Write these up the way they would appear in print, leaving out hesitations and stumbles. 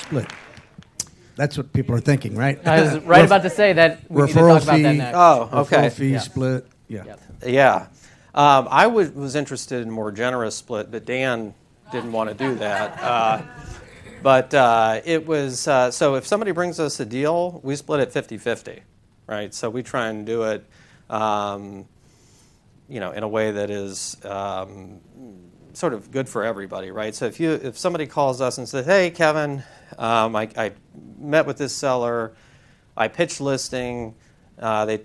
split. That's what people are thinking, right? I was right about to say that we need to talk about that next. Oh, okay. Referral fee split. Yeah. Yep. Yeah. I was interested in more generous split, but Dan didn't want to do that. But it was, so if somebody brings us a deal, we split it 50-50, right? So we try and do it, in a way that is sort of good for everybody, right? So if somebody calls us and says, hey, Kevin, I met with this seller, I pitched listing, they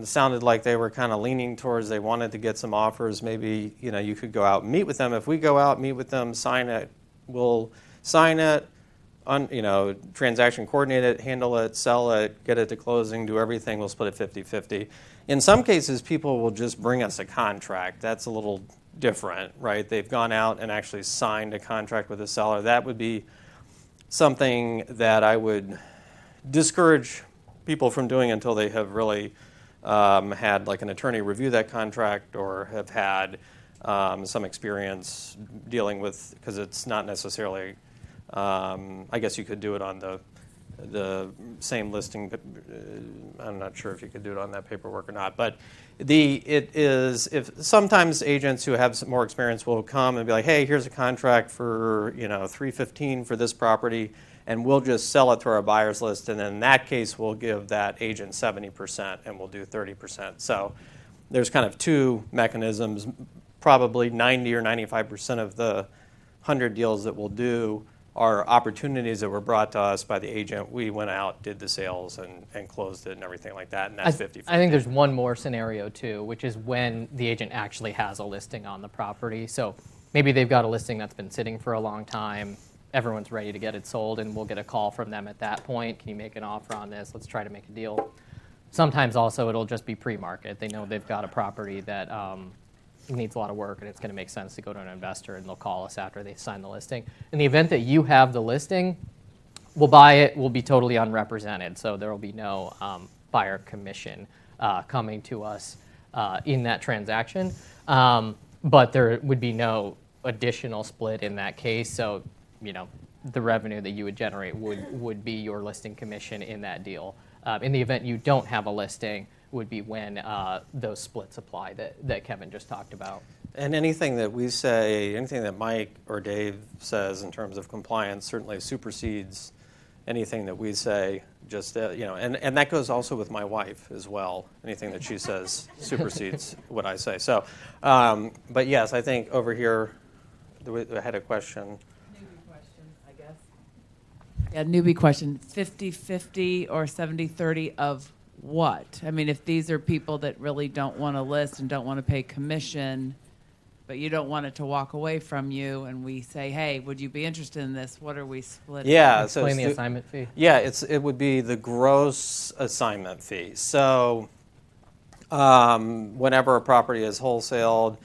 sounded like they were kind of leaning towards they wanted to get some offers, maybe, you could go out and meet with them. If we go out, meet with them, sign it, we'll sign it, transaction coordinate it, handle it, sell it, get it to closing, do everything, we'll split it 50-50. In some cases, people will just bring us a contract. That's a little different, right? They've gone out and actually signed a contract with a seller. That would be something that I would discourage people from doing until they have really had like an attorney review that contract or have had some experience dealing with, because it's not necessarily, I guess you could do it on the same listing, but I'm not sure if you could do it on that paperwork or not. But if sometimes agents who have some more experience will come and be like, hey, here's a contract for $315 for this property, and we'll just sell it through our buyers list, and in that case we'll give that agent 70% and we'll do 30%. So there's kind of two mechanisms. Probably 90 or 95% of the 100 deals that we'll do are opportunities that were brought to us by the agent. We went out, did the sales, and closed it and everything like that, and that's 50-50. I think there's one more scenario, too, which is when the agent actually has a listing on the property. So maybe they've got a listing that's been sitting for a long time. Everyone's ready to get it sold, and we'll get a call from them at that point. Can you make an offer on this? Let's try to make a deal. Sometimes also it'll just be pre-market. They know they've got a property that needs a lot of work and it's going to make sense to go to an investor, and they'll call us after they sign the listing. In the event that you have the listing, we'll buy it. We'll be totally unrepresented, so there will be no buyer commission coming to us in that transaction. But there would be no additional split in that case. So, the revenue that you would generate would be your listing commission in that deal. In the event you don't have a listing, would be when those splits apply that Kevin just talked about. And anything that we say, anything that Mike or Dave says in terms of compliance certainly supersedes anything that we say. Just and that goes also with my wife as well. Anything that she says supersedes what I say. So, but yes, I think over here, I had a question. Yeah, newbie question. 50-50 or 70-30 of what? I mean, if these are people that really don't want to list and don't want to pay commission, but you don't want it to walk away from you, and we say, hey, would you be interested in this? What are we splitting? Yeah. Explain the assignment fee. Yeah, it would be the gross assignment fee. So whenever a property is wholesaled,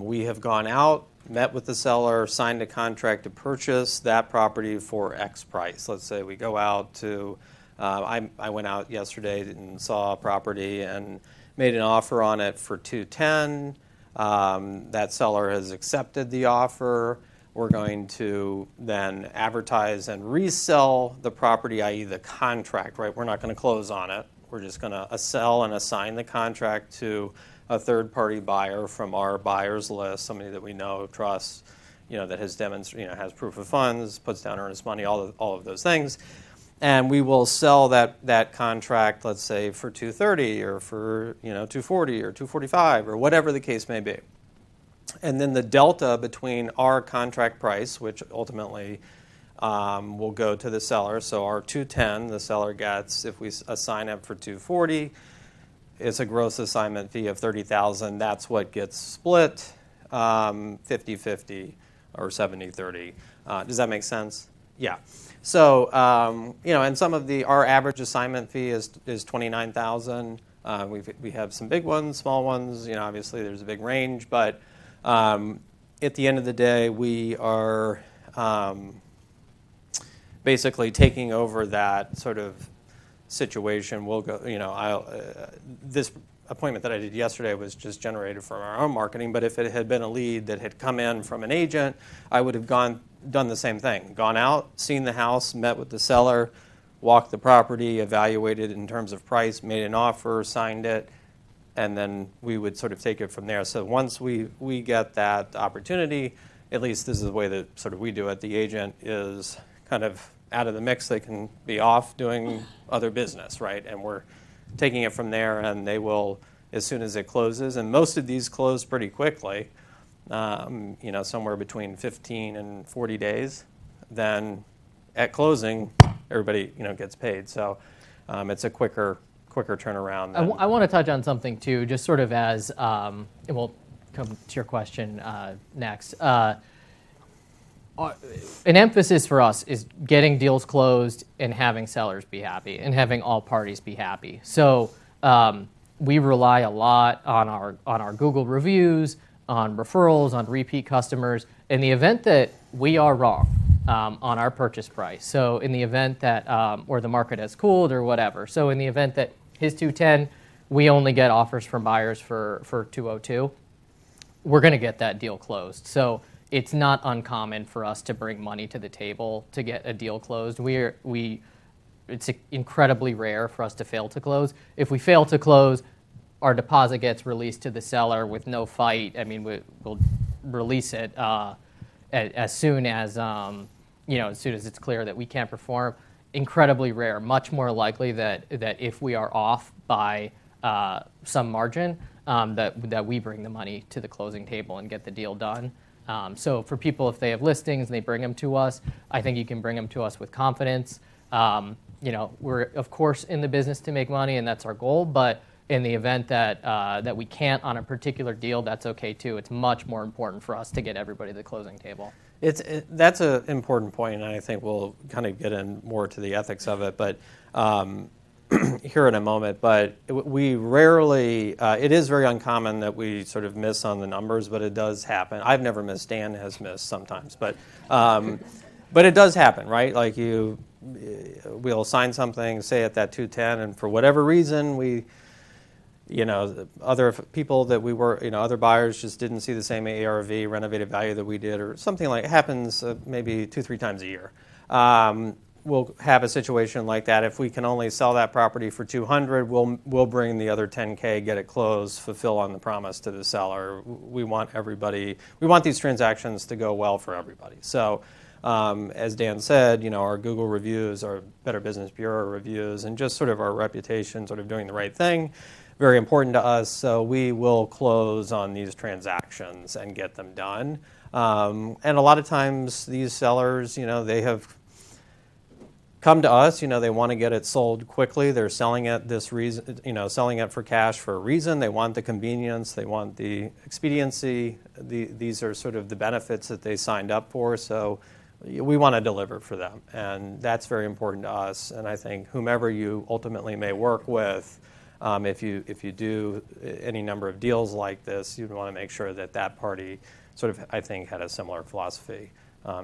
we have gone out, met with the seller, signed a contract to purchase that property for X price. Let's say we go out to, I went out yesterday and saw a property and made an offer on it for $210. That seller has accepted the offer. We're going to then advertise and resell the property, i.e. the contract, right? We're not going to close on it. We're just going to sell and assign the contract to a third-party buyer from our buyers list, somebody that we know, trust, that has has proof of funds, puts down earnest money, all of those things, and we will sell that contract, let's say, for $230 or for $240 or $245 or whatever the case may be, and then the delta between our contract price, which ultimately will go to the seller, so our $210, the seller gets if we assign it for $240. It's a gross assignment fee of $30,000. That's what gets split 50-50 or 70-30. Does that make sense? Yeah. So and some of our average assignment fee is $29,000. We have some big ones, small ones. Obviously there's a big range, but at the end of the day, we are basically taking over that sort of situation. We'll go, this appointment that I did yesterday was just generated from our own marketing, but if it had been a lead that had come in from an agent, I would have gone done the same thing, gone out, seen the house, met with the seller, walked the property, evaluated in terms of price, made an offer, signed it, and then we would sort of take it from there. So once we get that opportunity, at least this is the way that sort of we do it, the agent is kind of out of the mix. They can be off doing other business, right? And we're taking it from there, and they will, as soon as it closes, and most of these close pretty quickly, somewhere between 15 and 40 days, then at closing, everybody, gets paid. So it's a quicker turnaround. I want to touch on something too, just sort of as, and we'll come to your question next. An emphasis for us is getting deals closed and having sellers be happy and having all parties be happy. So we rely a lot on our Google reviews, on referrals, on repeat customers. In the event that we are wrong on our purchase price, so in the event that or the market has cooled or whatever, so in the event that his 210, we only get offers from buyers for 202, we're going to get that deal closed. So it's not uncommon for us to bring money to the table to get a deal closed. It's incredibly rare for us to fail to close. If we fail to close, our deposit gets released to the seller with no fight. I mean, we'll release it as soon as as soon as it's clear that we can't perform. Incredibly rare. Much more likely that if we are off by some margin, that we bring the money to the closing table and get the deal done. So for people, if they have listings and they bring them to us, I think you can bring them to us with confidence. We're of course in the business to make money, and that's our goal. But in the event that we can't on a particular deal, that's okay too. It's much more important for us to get everybody to the closing table. That's an important point, and I think we'll kind of get in more to the ethics of it, but here in a moment. But we rarely, it is very uncommon that we sort of miss on the numbers, but it does happen. I've never missed. Dan has missed sometimes, but it does happen, right? Like we'll sign something, say at that 210, and for whatever reason other people that we were, other buyers just didn't see the same ARV, renovated value that we did, or something like it happens maybe 2-3 times a year. We'll have a situation like that. If we can only sell that property for $200, we'll bring the other $10K, get it closed, fulfill on the promise to the seller. We want these transactions to go well for everybody. So as Dan said, our Google reviews, our Better Business Bureau reviews, and just sort of our reputation, sort of doing the right thing, very important to us. So we will close on these transactions and get them done. And a lot of times these sellers, they have come to us, they want to get it sold quickly. They're selling it selling it for cash for a reason. They want the convenience. They want the expediency. These are sort of the benefits that they signed up for. So we want to deliver for them. And that's very important to us. And I think whomever you ultimately may work with, if you do any number of deals like this, you'd want to make sure that party sort of, I think, had a similar philosophy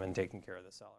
in taking care of the seller.